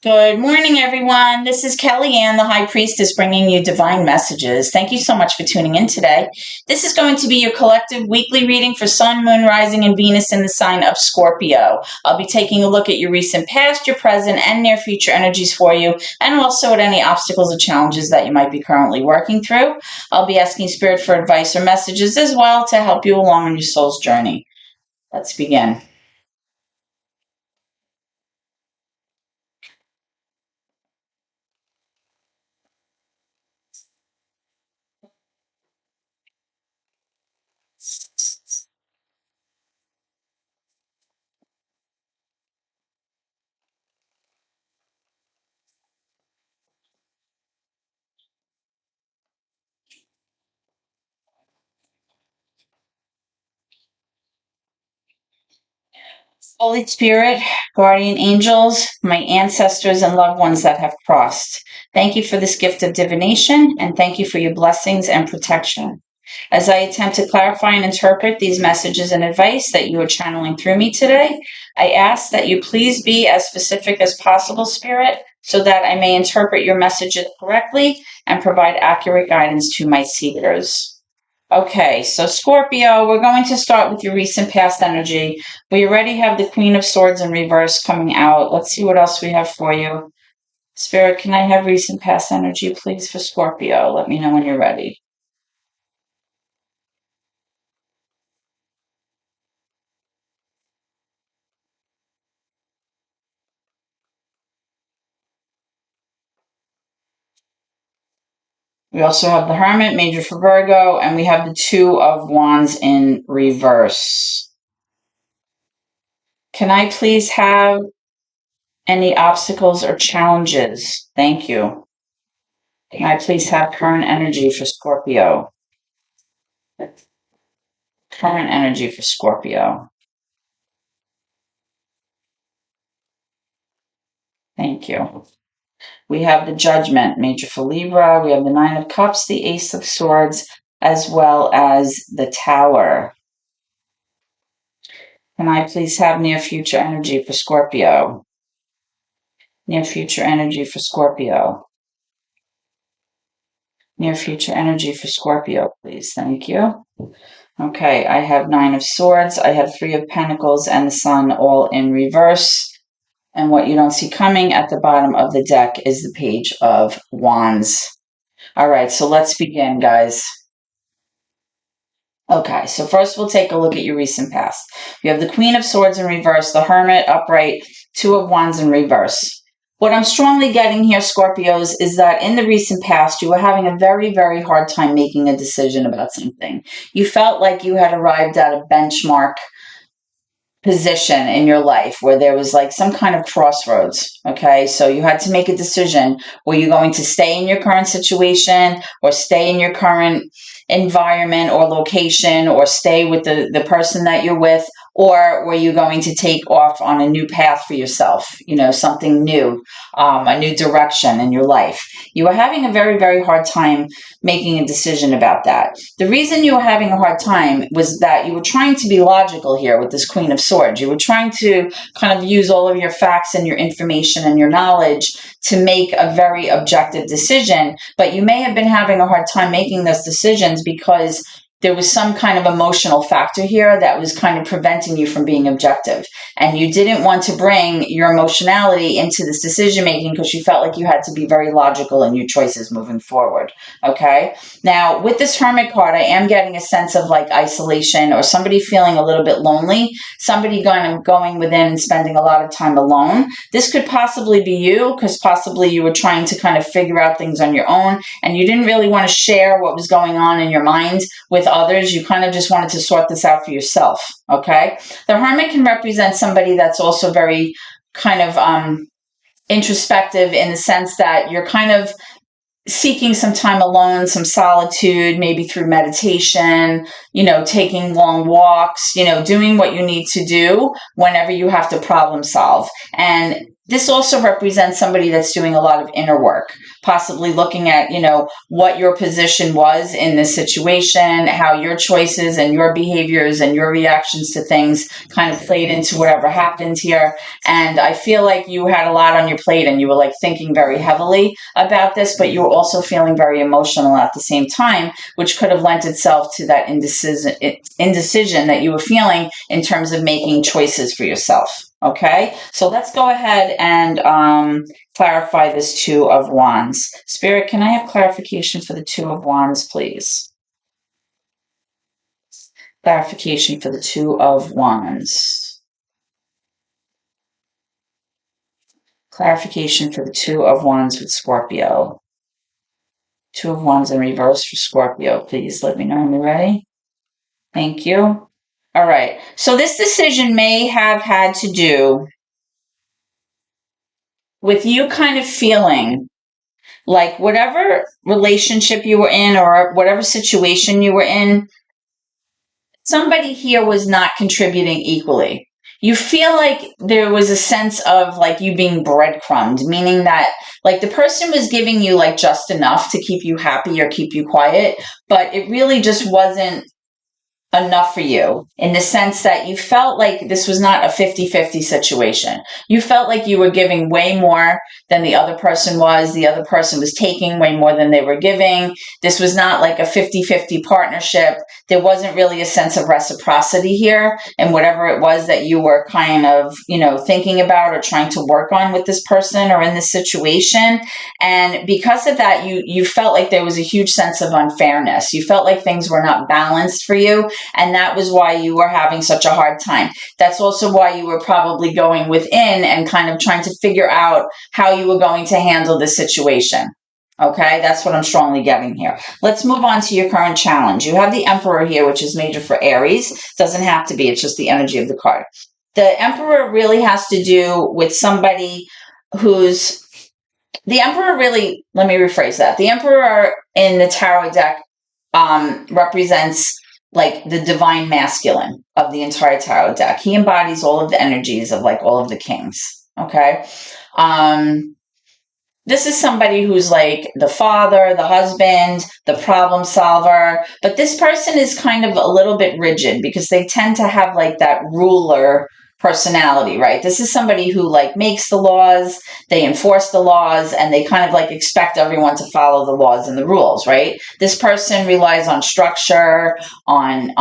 Good morning, everyone. This is Kelly Ann, the High Priestess, bringing you divine messages. Thank you so much for tuning in today. This is going to be your collective weekly reading for Sun, Moon, Rising, and Venus in the sign of Scorpio. I'll be taking a look at your recent past, your present, and near future energies for you, and also at any obstacles or challenges that you might be currently working through. I'll be asking Spirit for advice or messages as well to help you along on your soul's journey. Let's begin. Holy Spirit, guardian angels, my ancestors and loved ones that have crossed, thank you for this gift of divination and thank you for your blessings and protection. As I attempt to clarify and interpret these messages and advice that you are channeling through me today, I ask that you please be as specific as possible, Spirit, so that I may interpret your messages correctly and provide accurate guidance to my seekers. Okay, so Scorpio, we're going to start with your recent past energy. We already have the Queen of Swords in reverse coming out. Let's see what else we have for you. Spirit, can I have recent past energy, please, for Scorpio? Let me know when you're ready. We also have the Hermit, major for Virgo, and we have the Two of Wands in reverse. Can I please have any obstacles or challenges? Thank you. Can I please have current energy for Scorpio? Current energy for Scorpio. Thank you. We have the Judgment, major for Libra. We have the Nine of Cups, the Ace of Swords, as well as the Tower. Can I please have near future energy for Scorpio? Near future energy for Scorpio. Near future energy for Scorpio, please. Thank you. Okay, I have Nine of Swords. I have Three of Pentacles and the Sun all in reverse. And what you don't see coming at the bottom of the deck is the Page of Wands. All right, so let's begin, guys. Okay, so first we'll take a look at your recent past. You have the Queen of Swords in reverse, the Hermit upright, Two of Wands in reverse. What I'm strongly getting here, Scorpios, is that in the recent past, you were having a very, very hard time making a decision about something. You felt like you had arrived at a benchmark position in your life where there was like some kind of crossroads. Okay, so you had to make a decision. Were you going to stay in your current situation or stay in your current environment or location or stay with the person that you're with? Or were you going to take off on a new path for yourself, something new, a new direction in your life? You were having a very, very hard time making a decision about that. The reason you were having a hard time was that you were trying to be logical here with this Queen of Swords. You were trying to kind of use all of your facts and your information and your knowledge to make a very objective decision, but you may have been having a hard time making those decisions because there was some kind of emotional factor here that was kind of preventing you from being objective. And you didn't want to bring your emotionality into this decision making because you felt like you had to be very logical in your choices moving forward. Okay. Now, with this Hermit card, I am getting a sense of like isolation or somebody feeling a little bit lonely, somebody going within and spending a lot of time alone. This could possibly be you because possibly you were trying to kind of figure out things on your own and you didn't really want to share what was going on in your mind with others. You kind of just wanted to sort this out for yourself. Okay. The Hermit can represent somebody that's also very kind of introspective in the sense that you're kind of seeking some time alone, some solitude, maybe through meditation, taking long walks, doing what you need to do whenever you have to problem solve. And this also represents somebody that's doing a lot of inner work, possibly looking at, what your position was in this situation, how your choices and your behaviors and your reactions to things kind of played into whatever happened here. And I feel like you had a lot on your plate and you were like thinking very heavily about this, but you were also feeling very emotional at the same time, which could have lent itself to that indecision that you were feeling in terms of making choices for yourself. Okay, so let's go ahead and clarify this Two of Wands. Spirit, can I have clarification for the Two of Wands, please? Clarification for the Two of Wands. Clarification for the Two of Wands with Scorpio. Two of Wands in reverse for Scorpio. Please let me know when you're ready. Thank you. All right. So this decision may have had to do with you kind of feeling like whatever relationship you were in or whatever situation you were in, somebody here was not contributing equally. You feel like there was a sense of like you being breadcrumbed, meaning that like the person was giving you like just enough to keep you happy or keep you quiet, but it really just wasn't enough for you in the sense that you felt like this was not a 50-50 situation. You felt like you were giving way more than the other person was. The other person was taking way more than they were giving. This was not like a 50-50 partnership. There wasn't really a sense of reciprocity here. And whatever it was that you were kind of, thinking about or trying to work on with this person or in this situation. And because of that, you felt like there was a huge sense of unfairness. You felt like things were not balanced for you. And that was why you were having such a hard time. That's also why you were probably going within and kind of trying to figure out how you were going to handle this situation. Okay, that's what I'm strongly getting here. Let's move on to your current challenge. You have the Emperor here, which is major for Aries. Doesn't have to be, it's just the energy of the card. The Emperor really has to do with somebody who's, the Emperor really, let me rephrase that. The Emperor in the tarot deck represents like the divine masculine of the entire tarot deck. He embodies all of the energies of like all of the kings. Okay. This is somebody who's like the father, the husband, the problem solver, but this person is kind of a little bit rigid because they tend to have like that ruler personality, right? This is somebody who like makes the laws, they enforce the laws, and they kind of like expect everyone to follow the laws and the rules, right? This person relies on structure, on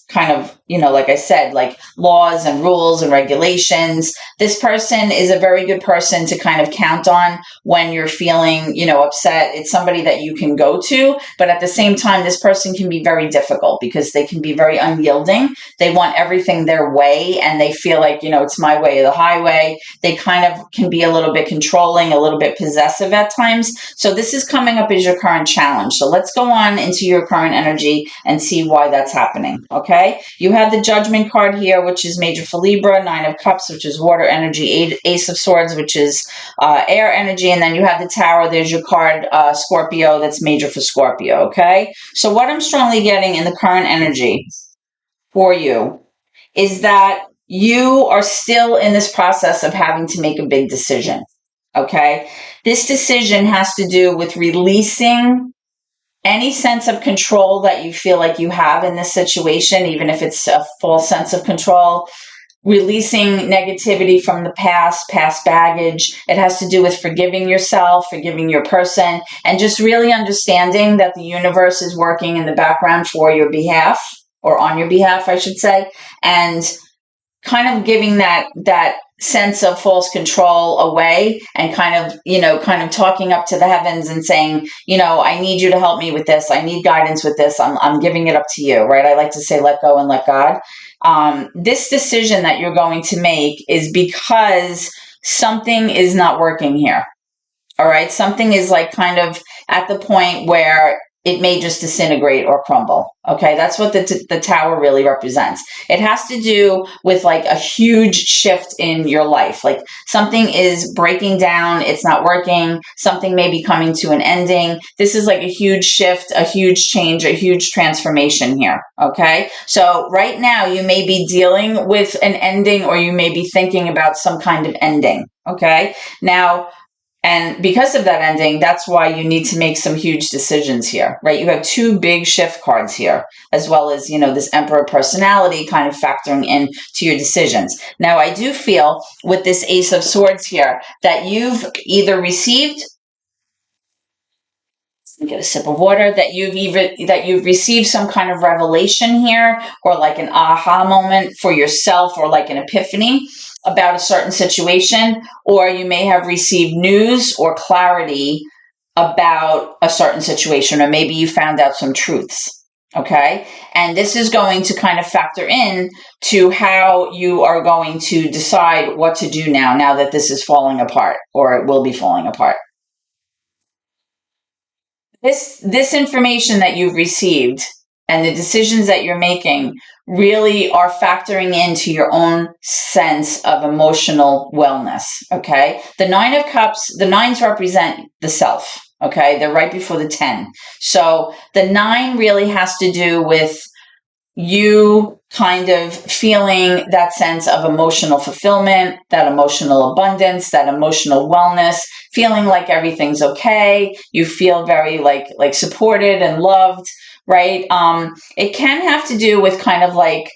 kind of, like I said, like laws and rules and regulations. This person is a very good person to kind of count on when you're feeling, upset. It's somebody that you can go to, but at the same time, this person can be very difficult because they can be very unyielding. They want everything their way and they feel like, it's my way or the highway. They kind of can be a little bit controlling, a little bit possessive at times. So this is coming up as your current challenge. So let's go on into your current energy and see why that's happening. Okay. You have the Judgment card here, which is major for Libra, Nine of Cups, which is water energy, Ace of Swords, which is air energy, and then you have the Tower. There's your card, Scorpio, that's major for Scorpio, okay? So what I'm strongly getting in the current energy for you is that you are still in this process of having to make a big decision, okay? This decision has to do with releasing any sense of control that you feel like you have in this situation, even if it's a false sense of control, releasing negativity from the past baggage. It has to do with forgiving yourself, forgiving your person, and just really understanding that the universe is working in the background for your behalf, or on your behalf, I should say, and kind of giving that sense of false control away and kind of talking up to the heavens and saying, I need you to help me with this. I need guidance with this. I'm giving it up to you, right? I like to say, let go and let God. This decision that you're going to make is because something is not working here. All right. Something is like kind of at the point where it may just disintegrate or crumble. Okay, that's what the tower really represents. It has to do with like a huge shift in your life. Like something is breaking down, it's not working, something may be coming to an ending. This is like a huge shift, a huge change, a huge transformation here. Okay, so right now you may be dealing with an ending, or you may be thinking about some kind of ending. Okay, now, and because of that ending, that's why you need to make some huge decisions here, right? You have two big shift cards here, as well as, this Emperor personality kind of factoring in to your decisions. Now, I do feel with this Ace of Swords here that you've either received, get a sip of water, that you've received some kind of revelation here, or like an aha moment for yourself, or like an epiphany about a certain situation, or you may have received news or clarity about a certain situation, or maybe you found out some truths. Okay, and this is going to kind of factor in to how you are going to decide what to do now that this is falling apart, or it will be falling apart. This information that you've received and the decisions that you're making really are factoring into your own sense of emotional wellness. Okay, the Nine of Cups, the nines represent the self. Okay, they're right before the 10. So the 9 really has to do with you kind of feeling that sense of emotional fulfillment, that emotional abundance, that emotional wellness, feeling like everything's okay. You feel very like supported and loved, right? It can have to do with kind of like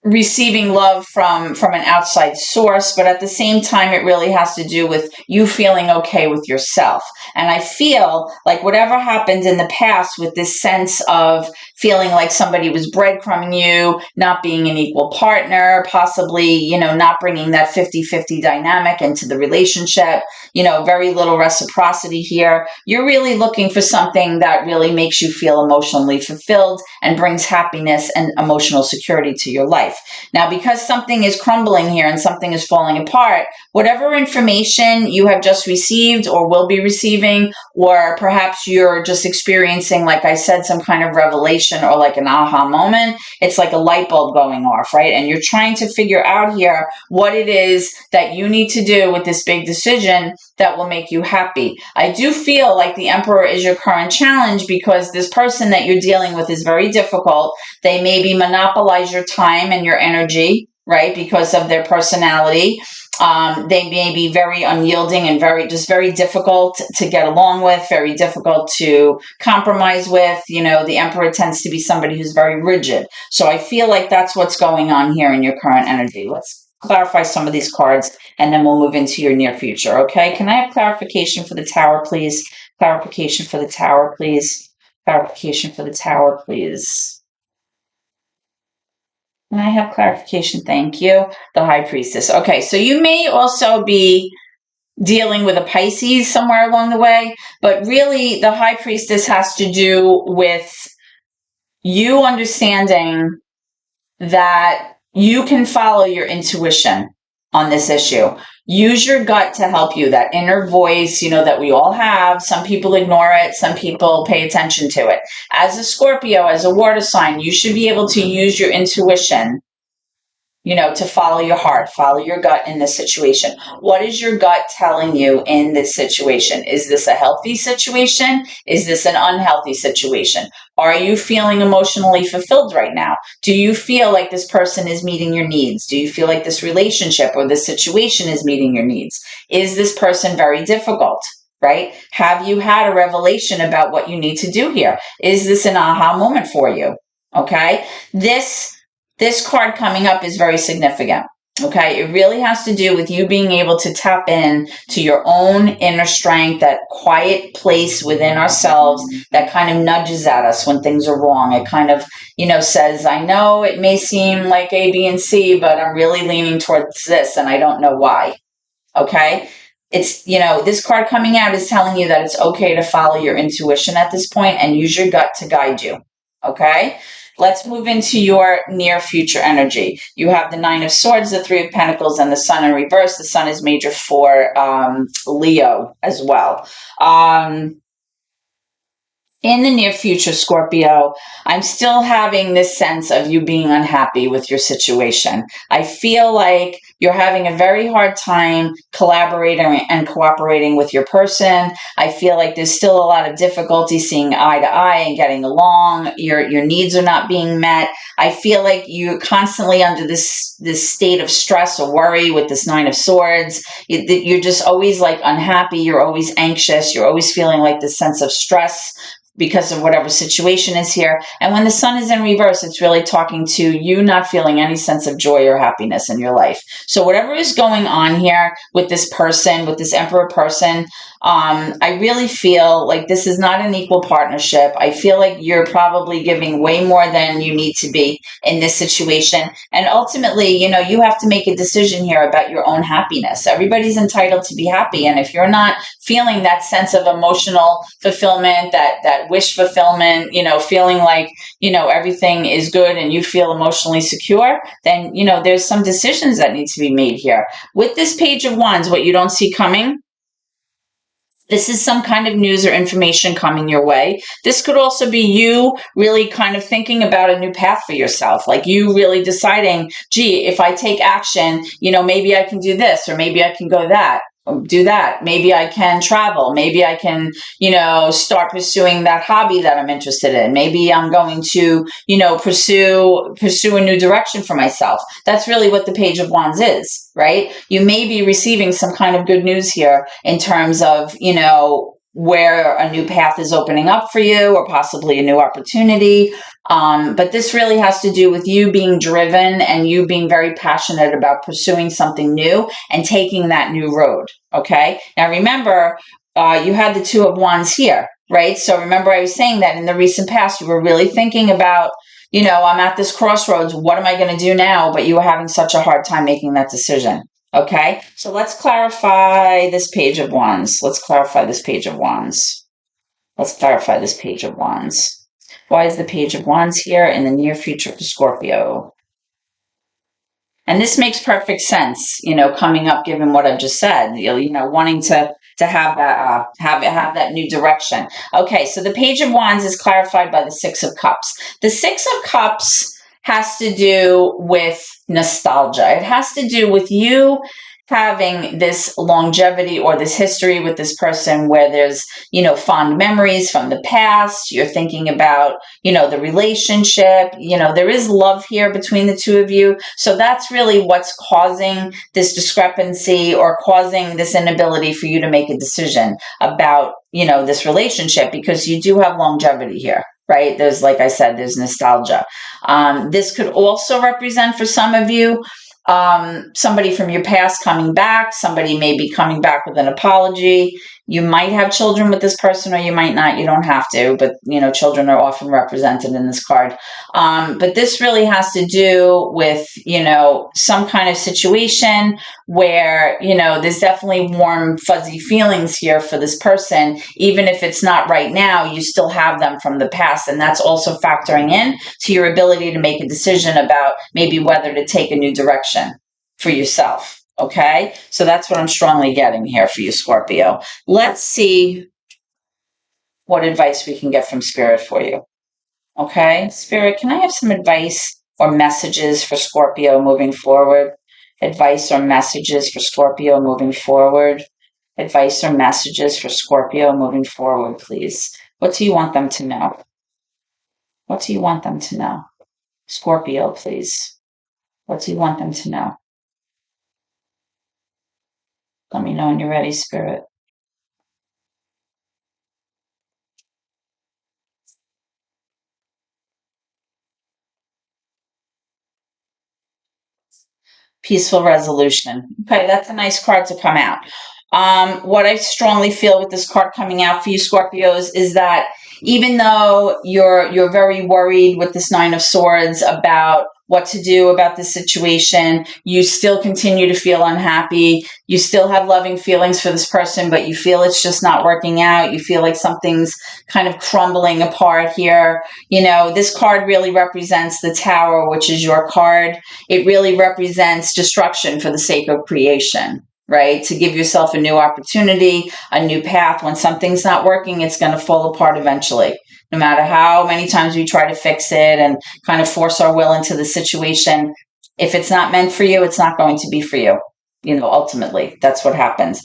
receiving love from an outside source, but at the same time it really has to do with you feeling okay with yourself. And I feel like whatever happened in the past with this sense of feeling like somebody was breadcrumbing you, not being an equal partner, possibly, not bringing that 50-50 dynamic into the relationship, very little reciprocity here. You're really looking for something that really makes you feel emotionally fulfilled and brings happiness and emotional security to your life. Now, because something is crumbling here and something is falling apart, whatever information you have just received or will be receiving, or perhaps you're just experiencing, like I said, some kind of revelation or like an aha moment, it's like a light bulb going off, right? And you're trying to figure out here what it is that you need to do with this big decision that will make you happy. I do feel like the Emperor is your current challenge because this person that you're dealing with is very difficult. They maybe monopolize your time and your energy, right, because of their personality. They may be very unyielding and very difficult to get along with, very difficult to compromise with. The Emperor tends to be somebody who's very rigid. So I feel like that's what's going on here in your current energy. Let's clarify some of these cards, and then we'll move into your near future. Okay, can I have clarification for the Tower, please? Clarification for the Tower, please. Clarification for the Tower, please. And I have clarification. Thank you. The High Priestess. Okay, so you may also be dealing with a Pisces somewhere along the way, but really the High Priestess has to do with you understanding that you can follow your intuition on this issue. Use your gut to help you, that inner voice, that we all have. Some people ignore it. Some people pay attention to it. As a Scorpio, as a water sign, you should be able to use your intuition, to follow your heart, follow your gut in this situation. What is your gut telling you in this situation? Is this a healthy situation? Is this an unhealthy situation? Are you feeling emotionally fulfilled right now? Do you feel like this person is meeting your needs? Do you feel like this relationship or this situation is meeting your needs? Is this person very difficult? Right? Have you had a revelation about what you need to do here? Is this an aha moment for you? Okay? This card coming up is very significant. Okay, it really has to do with you being able to tap in to your own inner strength, that quiet place within ourselves that kind of nudges at us when things are wrong. It kind of, says, I know it may seem like A, B, and C, but I'm really leaning towards this and I don't know why. Okay, it's, this card coming out is telling you that it's okay to follow your intuition at this point and use your gut to guide you. Okay, let's move into your near future energy. You have the Nine of Swords, the Three of Pentacles, and the Sun in reverse. The Sun is major for Leo as well. In the near future, Scorpio, I'm still having this sense of you being unhappy with your situation. I feel like you're having a very hard time collaborating and cooperating with your person. I feel like there's still a lot of difficulty seeing eye to eye and getting along. Your needs are not being met. I feel like you're constantly under this state of stress or worry with this Nine of Swords. You're just always like unhappy. You're always anxious. You're always feeling like this sense of stress because of whatever situation is here. And when the sun is in reverse, it's really talking to you not feeling any sense of joy or happiness in your life. So whatever is going on here with this person, with this Emperor person, I really feel like this is not an equal partnership. I feel like you're probably giving way more than you need to be in this situation. And ultimately, you have to make a decision here about your own happiness. Everybody's entitled to be happy. And if you're not feeling that sense of emotional fulfillment, that wish fulfillment, feeling like, everything is good and you feel emotionally secure, then, there's some decisions that need to be made here. With this Page of Wands, what you don't see coming, this is some kind of news or information coming your way. This could also be you really kind of thinking about a new path for yourself, like you really deciding, gee, if I take action, maybe I can do this, or maybe I can go do that. Maybe I can travel. Maybe I can, start pursuing that hobby that I'm interested in. Maybe I'm going to, pursue a new direction for myself. That's really what the Page of Wands is, right? You may be receiving some kind of good news here in terms of, where a new path is opening up for you, or possibly a new opportunity. But this really has to do with you being driven and you being very passionate about pursuing something new and taking that new road. Okay. Now remember, you had the Two of Wands here, right? So remember I was saying that in the recent past, you were really thinking about, I'm at this crossroads. What am I going to do now? But you were having such a hard time making that decision. Okay, so let's clarify this Page of Wands. Let's clarify this Page of Wands. Let's clarify this Page of Wands. Why is the Page of Wands here in the near future for Scorpio? And this makes perfect sense, coming up given what I've just said, wanting to have that have that new direction. Okay, so the Page of Wands is clarified by the Six of Cups. The Six of Cups has to do with nostalgia. It has to do with you having this longevity or this history with this person where there's, fond memories from the past. You're thinking about, the relationship, there is love here between the two of you. So that's really what's causing this discrepancy or causing this inability for you to make a decision about, this relationship, because you do have longevity here. Right? There's, like I said, there's nostalgia. This could also represent for some of you, somebody from your past coming back. Somebody may be coming back with an apology. You might have children with this person, or you might not. You don't have to, but children are often represented in this card. But this really has to do with, some kind of situation where, there's definitely warm, fuzzy feelings here for this person. Even if it's not right now, you still have them from the past. And that's also factoring in to your ability to make a decision about maybe whether to take a new direction for yourself. Okay, so that's what I'm strongly getting here for you, Scorpio. Let's see what advice we can get from Spirit for you. Okay, Spirit, can I have some advice or messages for Scorpio moving forward? Advice or messages for Scorpio moving forward? Advice or messages for Scorpio moving forward, please. What do you want them to know? What do you want them to know? Scorpio, please. What do you want them to know? Let me know when you're ready, Spirit. Peaceful resolution. Okay, that's a nice card to come out. What I strongly feel with this card coming out for you, Scorpios, is that even though you're very worried with this Nine of Swords about what to do about this situation, you still continue to feel unhappy. You still have loving feelings for this person, but you feel it's just not working out. You feel like something's kind of crumbling apart here. This card really represents the Tower, which is your card. It really represents destruction for the sake of creation. Right? To give yourself a new opportunity, a new path. When something's not working, it's going to fall apart eventually. No matter how many times we try to fix it and kind of force our will into the situation, if it's not meant for you, it's not going to be for you. Ultimately, that's what happens.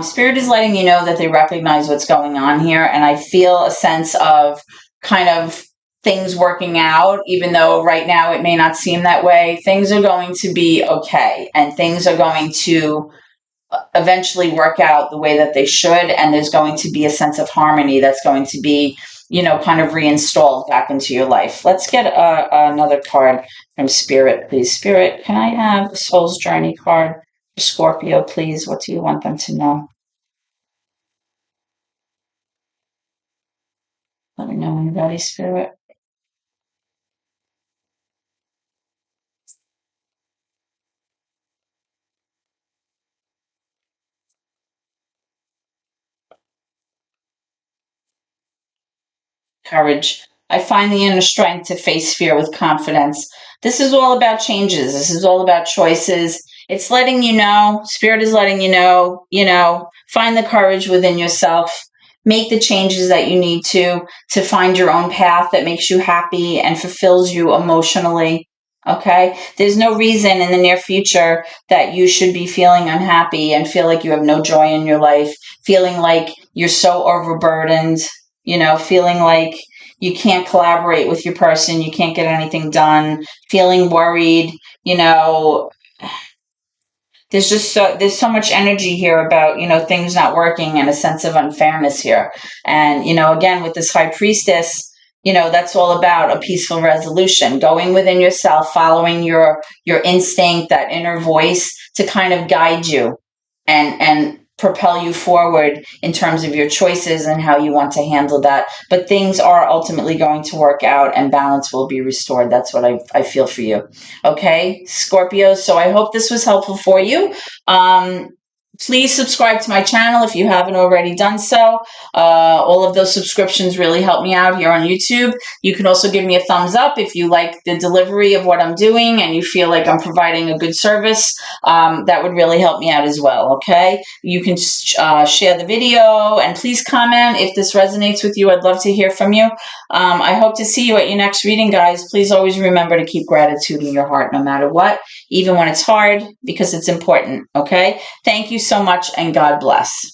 Spirit is letting you know that they recognize what's going on here, and I feel a sense of kind of things working out, even though right now it may not seem that way. Things are going to be okay, and things are going to eventually work out the way that they should, and there's going to be a sense of harmony that's going to be, kind of reinstalled back into your life. Let's get another card from Spirit, please. Spirit, can I have the Soul's Journey card for Scorpio, please? What do you want them to know? Let me know when you're ready, Spirit. Courage. I find the inner strength to face fear with confidence. This is all about changes. This is all about choices. It's letting you know, Spirit is letting you know, find the courage within yourself. Make the changes that you need to find your own path that makes you happy and fulfills you emotionally. Okay? There's no reason in the near future that you should be feeling unhappy and feel like you have no joy in your life, feeling like you're so overburdened, feeling like you can't collaborate with your person, you can't get anything done, feeling worried, you know, there's so much energy here about, things not working and a sense of unfairness here. And, again, with this high priestess, that's all about a peaceful resolution, going within yourself, following your instinct, that inner voice to kind of guide you and propel you forward in terms of your choices and how you want to handle that. But things are ultimately going to work out and balance will be restored. That's what I feel for you. Okay, Scorpio. So I hope this was helpful for you. Please subscribe to my channel if you haven't already done so. All of those subscriptions really help me out here on YouTube. You can also give me a thumbs up if you like the delivery of what I'm doing and you feel like I'm providing a good service. That would really help me out as well, okay? You can share the video and please comment if this resonates with you. I'd love to hear from you. I hope to see you at your next reading, guys. Please always remember to keep gratitude in your heart no matter what, even when it's hard, because it's important, okay? Thank you so much, and God bless.